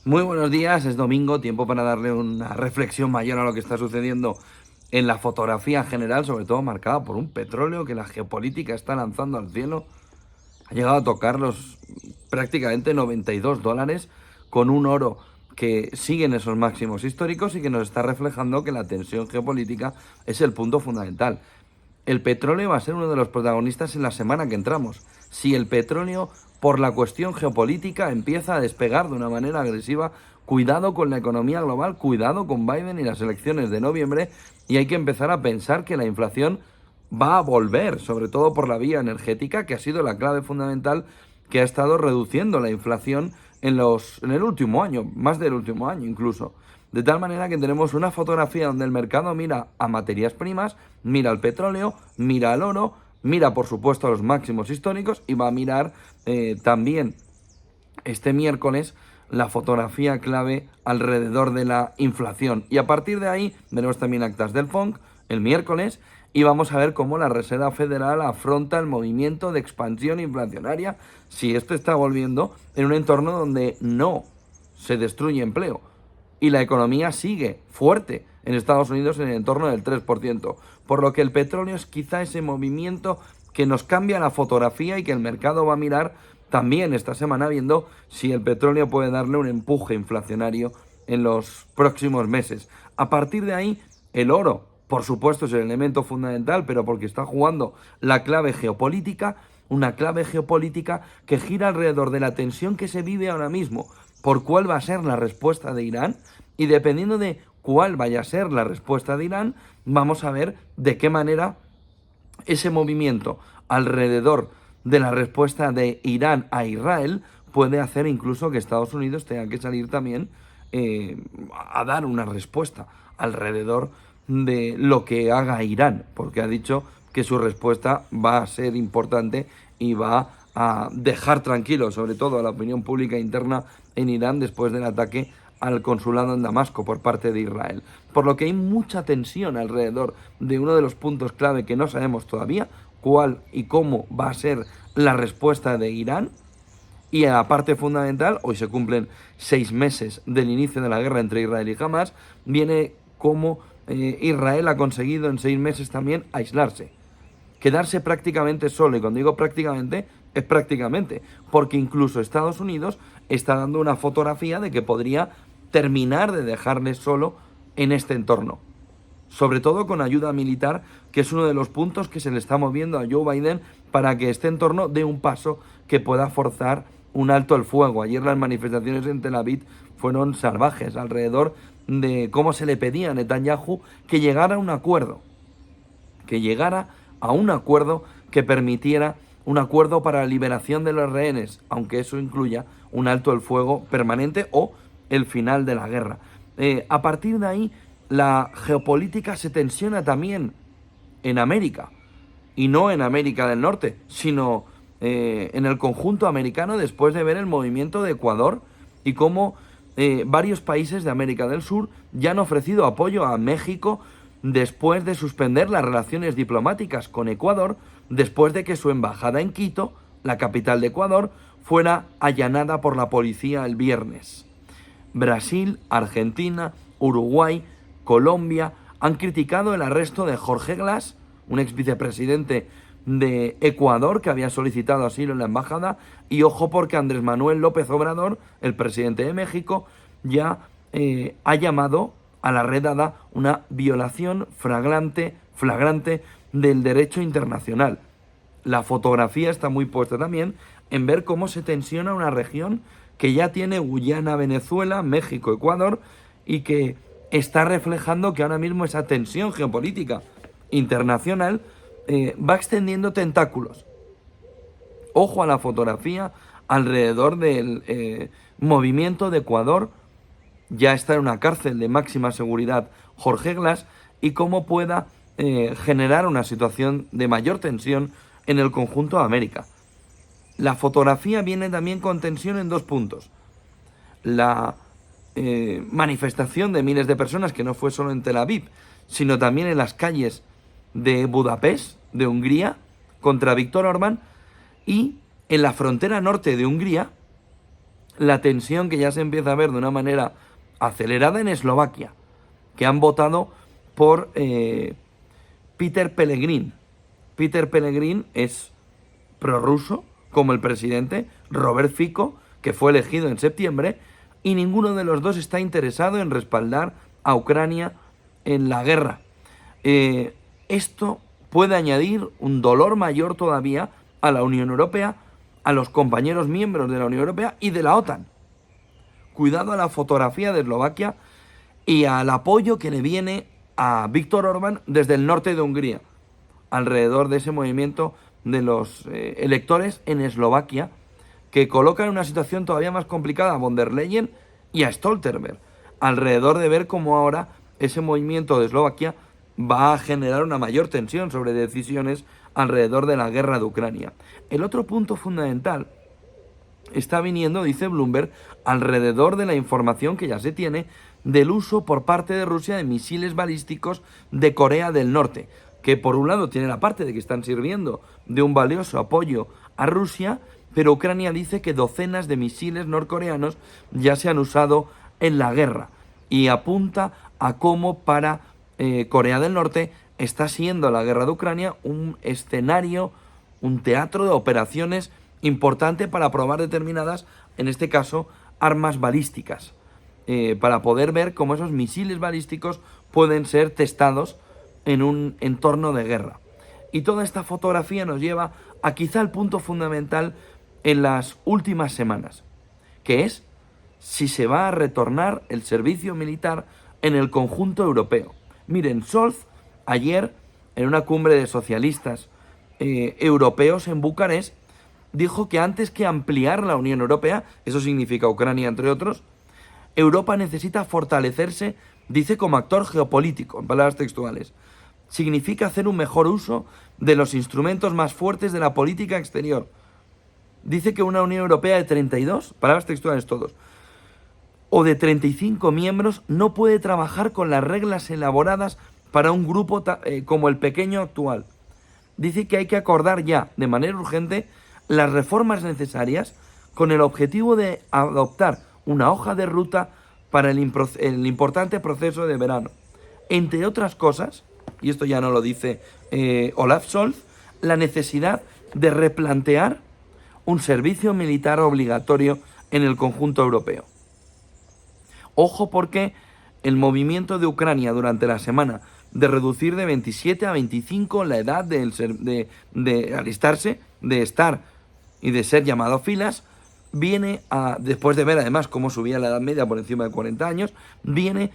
Muy buenos días, es domingo, tiempo para darle una reflexión mayor a lo que está sucediendo en la fotografía general, sobre todo marcada por un petróleo que la geopolítica está lanzando al cielo. Ha llegado a tocar los prácticamente $92, con un oro que sigue en esos máximos históricos y que nos está reflejando que la tensión geopolítica es el punto fundamental. El petróleo va a ser uno de los protagonistas en la semana que entramos. Si el petróleo, por la cuestión geopolítica, empieza a despegar de una manera agresiva, cuidado con la economía global, cuidado con Biden y las elecciones de noviembre, y hay que empezar a pensar que la inflación va a volver, sobre todo por la vía energética, que ha sido la clave fundamental que ha estado reduciendo la inflación en el último año, más del último año incluso. De tal manera que tenemos una fotografía donde el mercado mira a materias primas, mira al petróleo, mira al oro, mira por supuesto a los máximos históricos y va a mirar también este miércoles la fotografía clave alrededor de la inflación. Y a partir de ahí veremos también actas del FONC el miércoles y vamos a ver cómo la Reserva Federal afronta el movimiento de expansión inflacionaria si esto está volviendo en un entorno donde no se destruye empleo y la economía sigue fuerte en Estados Unidos en el entorno del 3%, por lo que el petróleo es quizá ese movimiento que nos cambia la fotografía y que el mercado va a mirar también esta semana viendo si el petróleo puede darle un empuje inflacionario en los próximos meses. A partir de ahí, el oro, por supuesto, es el elemento fundamental, pero porque está jugando la clave geopolítica, una clave geopolítica que gira alrededor de la tensión que se vive ahora mismo por cuál va a ser la respuesta de Irán, y dependiendo de cuál vaya a ser la respuesta de Irán, vamos a ver de qué manera ese movimiento alrededor de la respuesta de Irán a Israel puede hacer incluso que Estados Unidos tenga que salir también a dar una respuesta alrededor de lo que haga Irán, porque ha dicho que su respuesta va a ser importante y va a dejar tranquilo, sobre todo a la opinión pública interna en Irán después del ataque al consulado en Damasco por parte de Israel. Por lo que hay mucha tensión alrededor de uno de los puntos clave que no sabemos todavía cuál y cómo va a ser la respuesta de Irán. Y a la parte fundamental, hoy se cumplen 6 meses del inicio de la guerra entre Israel y Hamas, viene cómo Israel ha conseguido en 6 meses también aislarse, quedarse prácticamente solo. Y cuando digo prácticamente, es prácticamente, porque incluso Estados Unidos está dando una fotografía de que podría terminar de dejarle solo en este entorno, sobre todo con ayuda militar, que es uno de los puntos que se le está moviendo a Joe Biden para que este entorno dé un paso que pueda forzar un alto el fuego. Ayer las manifestaciones en Tel Aviv fueron salvajes alrededor de cómo se le pedía a Netanyahu que llegara a un acuerdo, que permitiera un acuerdo para la liberación de los rehenes, aunque eso incluya un alto el fuego permanente o el final de la guerra. A partir de ahí, la geopolítica se tensiona también en América, y no en América del Norte, sino en el conjunto americano, después de ver el movimiento de Ecuador y cómo varios países de América del Sur ya han ofrecido apoyo a México después de suspender las relaciones diplomáticas con Ecuador, después de que su embajada en Quito, la capital de Ecuador, fuera allanada por la policía el viernes. Brasil, Argentina, Uruguay, Colombia han criticado el arresto de Jorge Glass, un ex vicepresidente de Ecuador que había solicitado asilo en la embajada, y ojo porque Andrés Manuel López Obrador, el presidente de México, ya ha llamado a la redada una violación flagrante del derecho internacional. La fotografía está muy puesta también en ver cómo se tensiona una región que ya tiene Guyana, Venezuela, México, Ecuador, y que está reflejando que ahora mismo esa tensión geopolítica internacional va extendiendo tentáculos. Ojo a la fotografía alrededor del movimiento de Ecuador. Ya está en una cárcel de máxima seguridad Jorge Glass, y cómo pueda generar una situación de mayor tensión en el conjunto de América. La fotografía viene también con tensión en dos puntos. La manifestación de miles de personas, que no fue solo en Tel Aviv, sino también en las calles de Budapest, de Hungría, contra Viktor Orbán, y en la frontera norte de Hungría, la tensión que ya se empieza a ver de una manera acelerada en Eslovaquia, que han votado por Peter Pellegrin. Peter Pellegrin es prorruso, como el presidente Robert Fico, que fue elegido en septiembre, y ninguno de los dos está interesado en respaldar a Ucrania en la guerra. Esto puede añadir un dolor mayor todavía a la Unión Europea, a los compañeros miembros de la Unión Europea y de la OTAN. Cuidado a la fotografía de Eslovaquia y al apoyo que le viene a Viktor Orbán desde el norte de Hungría, alrededor de ese movimiento de los electores en Eslovaquia, que coloca en una situación todavía más complicada a von der Leyen y a Stoltenberg, alrededor de ver cómo ahora ese movimiento de Eslovaquia va a generar una mayor tensión sobre decisiones alrededor de la guerra de Ucrania. El otro punto fundamental está viniendo, dice Bloomberg, alrededor de la información que ya se tiene del uso por parte de Rusia de misiles balísticos de Corea del Norte, que por un lado tiene la parte de que están sirviendo de un valioso apoyo a Rusia, pero Ucrania dice que docenas de misiles norcoreanos ya se han usado en la guerra y apunta a cómo para Corea del Norte está siendo la guerra de Ucrania un escenario, un teatro de operaciones importante para probar determinadas, en este caso, armas balísticas, para poder ver cómo esos misiles balísticos pueden ser testados en un entorno de guerra. Y toda esta fotografía nos lleva a quizá el punto fundamental en las últimas semanas, que es si se va a retornar el servicio militar en el conjunto europeo. Miren, Scholz ayer, en una cumbre de socialistas europeos en Bucarest, dijo que antes que ampliar la Unión Europea, eso significa Ucrania entre otros, Europa necesita fortalecerse, dice, como actor geopolítico, en palabras textuales. Significa hacer un mejor uso de los instrumentos más fuertes de la política exterior. Dice que una Unión Europea de 32, palabras textuales todos, o de 35 miembros no puede trabajar con las reglas elaboradas para un grupo como el pequeño actual. Dice que hay que acordar ya, de manera urgente, las reformas necesarias con el objetivo de adoptar una hoja de ruta para el importante proceso de verano. Entre otras cosas, y esto ya no lo dice Olaf Scholz, la necesidad de replantear un servicio militar obligatorio en el conjunto europeo. Ojo, porque el movimiento de Ucrania durante la semana de reducir de 27 a 25 la edad de alistarse, de estar y de ser llamado a filas, viene a, después de ver además cómo subía la edad media por encima de 40 años, viene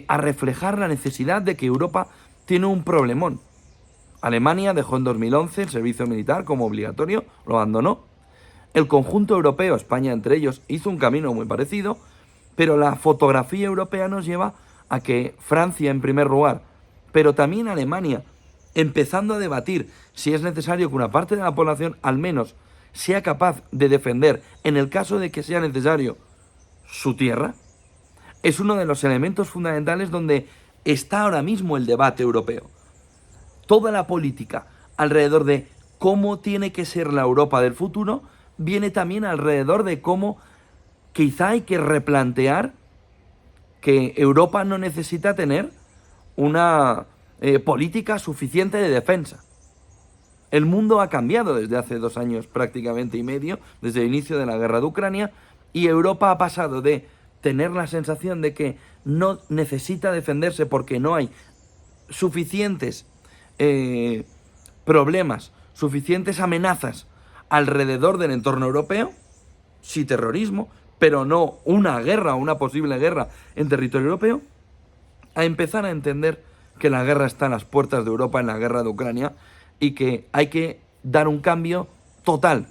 a reflejar la necesidad de que Europa tiene un problemón. Alemania dejó en 2011 el servicio militar como obligatorio, lo abandonó. El conjunto europeo, España entre ellos, hizo un camino muy parecido, pero la fotografía europea nos lleva a que Francia en primer lugar, pero también Alemania, empezando a debatir si es necesario que una parte de la población al menos sea capaz de defender, en el caso de que sea necesario, su tierra, es uno de los elementos fundamentales donde está ahora mismo el debate europeo. Toda la política alrededor de cómo tiene que ser la Europa del futuro viene también alrededor de cómo quizá hay que replantear que Europa no necesita tener una política suficiente de defensa. El mundo ha cambiado desde hace 2 años prácticamente y medio, desde el inicio de la guerra de Ucrania, y Europa ha pasado de tener la sensación de que no necesita defenderse porque no hay suficientes problemas, suficientes amenazas alrededor del entorno europeo, sí terrorismo, pero no una guerra o una posible guerra en territorio europeo, a empezar a entender que la guerra está a las puertas de Europa en la guerra de Ucrania y que hay que dar un cambio total.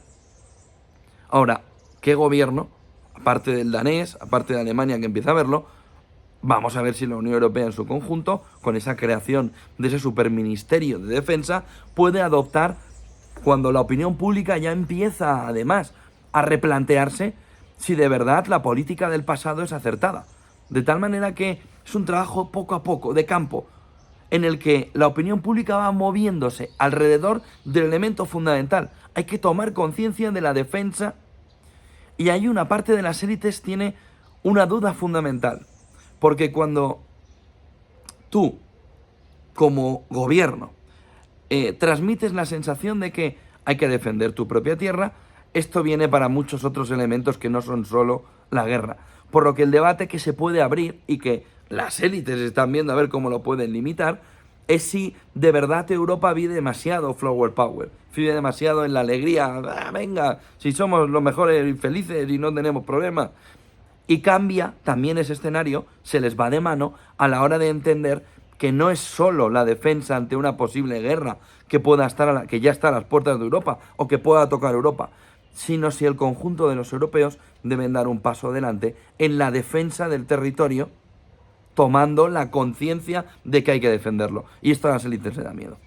Ahora, ¿qué gobierno, aparte del danés, aparte de Alemania que empieza a verlo, vamos a ver si la Unión Europea en su conjunto, con esa creación de ese superministerio de defensa, puede adoptar cuando la opinión pública ya empieza además a replantearse si de verdad la política del pasado es acertada. De tal manera que es un trabajo poco a poco, de campo, en el que la opinión pública va moviéndose alrededor del elemento fundamental. Hay que tomar conciencia de la defensa Y hay una parte de las élites tiene una duda fundamental, porque cuando tú, como gobierno, transmites la sensación de que hay que defender tu propia tierra, esto viene para muchos otros elementos que no son solo la guerra. Por lo que el debate que se puede abrir y que las élites están viendo a ver cómo lo pueden limitar, es si de verdad Europa vive demasiado flower power, vive demasiado en la alegría, venga, si somos los mejores y felices y no tenemos problemas. Y cambia también ese escenario, se les va de mano a la hora de entender que no es solo la defensa ante una posible guerra que pueda estar que ya está a las puertas de Europa o que pueda tocar Europa, sino si el conjunto de los europeos deben dar un paso adelante en la defensa del territorio, tomando la conciencia de que hay que defenderlo. Y esto a las élites le da miedo.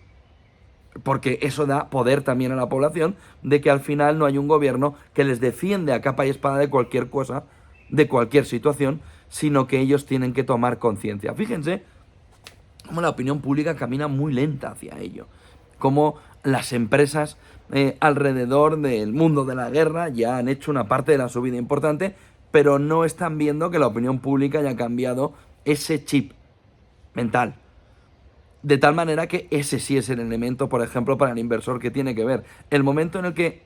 Porque eso da poder también a la población de que al final no hay un gobierno que les defiende a capa y espada de cualquier cosa, de cualquier situación, sino que ellos tienen que tomar conciencia. Fíjense cómo la opinión pública camina muy lenta hacia ello. Cómo las empresas alrededor del mundo de la guerra ya han hecho una parte de la subida importante, pero no están viendo que la opinión pública haya cambiado ese chip mental. De tal manera que ese sí es el elemento, por ejemplo, para el inversor que tiene que ver. El momento en el que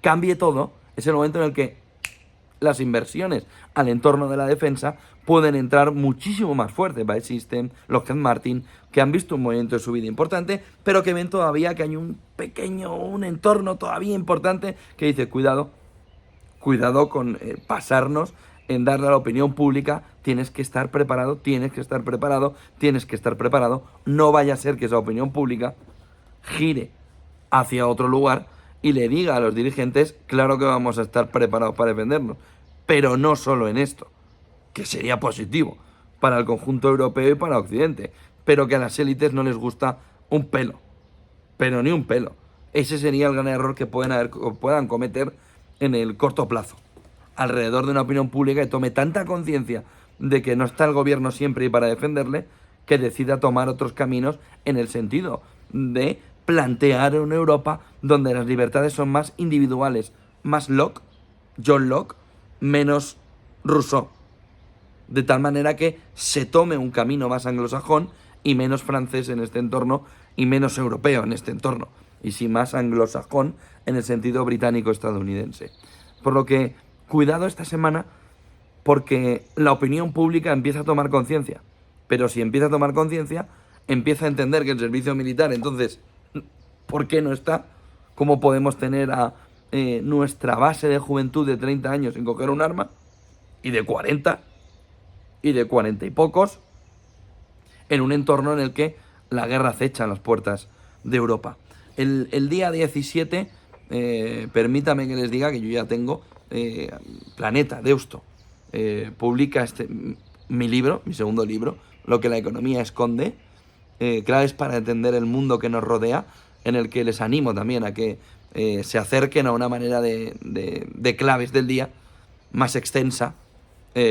cambie todo es el momento en el que las inversiones al entorno de la defensa pueden entrar muchísimo más fuerte. BAE Systems, Lockheed Martin, que han visto un movimiento de subida importante, pero que ven todavía que hay un entorno todavía importante que dice, cuidado con pasarnos en darle a la opinión pública, tienes que estar preparado, no vaya a ser que esa opinión pública gire hacia otro lugar y le diga a los dirigentes, claro que vamos a estar preparados para defendernos, pero no solo en esto, que sería positivo para el conjunto europeo y para Occidente, pero que a las élites no les gusta un pelo, pero ni un pelo. Ese sería el gran error que puedan cometer en el corto plazo, alrededor de una opinión pública que tome tanta conciencia de que no está el gobierno siempre y para defenderle, que decida tomar otros caminos en el sentido de plantear una Europa donde las libertades son más individuales, más John Locke, menos Rousseau. De tal manera que se tome un camino más anglosajón y menos francés en este entorno y menos europeo en este entorno. Y sí más anglosajón en el sentido británico-estadounidense. Por lo que, cuidado esta semana, porque la opinión pública empieza a tomar conciencia. Pero si empieza a tomar conciencia, empieza a entender que el servicio militar, entonces, ¿por qué no está? ¿Cómo podemos tener a nuestra base de juventud de 30 años sin coger un arma? Y de 40, y de 40 y pocos, en un entorno en el que la guerra acecha en las puertas de Europa. El día 17, permítame que les diga que yo ya tengo Planeta, Deusto, publica mi libro, mi segundo libro, Lo que la economía esconde, claves para entender el mundo que nos rodea, en el que les animo también a que se acerquen a una manera de claves del día más extensa.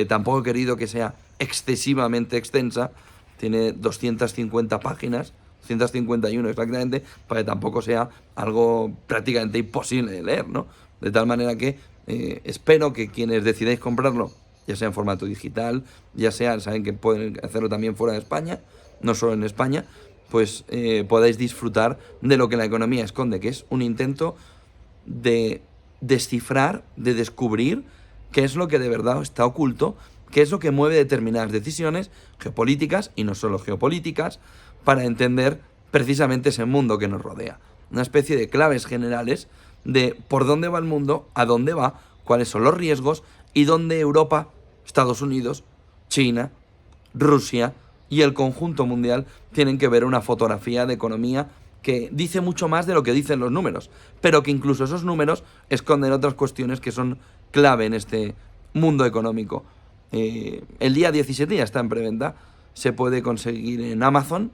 Tampoco he querido que sea excesivamente extensa, tiene 250 páginas, 251 exactamente, para que tampoco sea algo prácticamente imposible de leer, ¿no? De tal manera que espero que quienes decidáis comprarlo, ya sea en formato digital, ya sea, saben que pueden hacerlo también fuera de España, no solo en España, pues podáis disfrutar de lo que la economía esconde, que es un intento de descifrar, de descubrir qué es lo que de verdad está oculto, qué es lo que mueve determinadas decisiones geopolíticas y no solo geopolíticas, para entender precisamente ese mundo que nos rodea. Una especie de claves generales de por dónde va el mundo, a dónde va, cuáles son los riesgos y dónde Europa, Estados Unidos, China, Rusia y el conjunto mundial tienen que ver una fotografía de economía que dice mucho más de lo que dicen los números, pero que incluso esos números esconden otras cuestiones que son clave en este mundo económico. El día 17 ya está en preventa, se puede conseguir en Amazon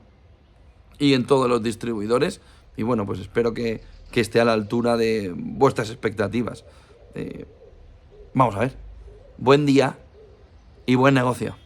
y en todos los distribuidores, y bueno, pues espero que esté a la altura de vuestras expectativas. Vamos a ver. Buen día y buen negocio.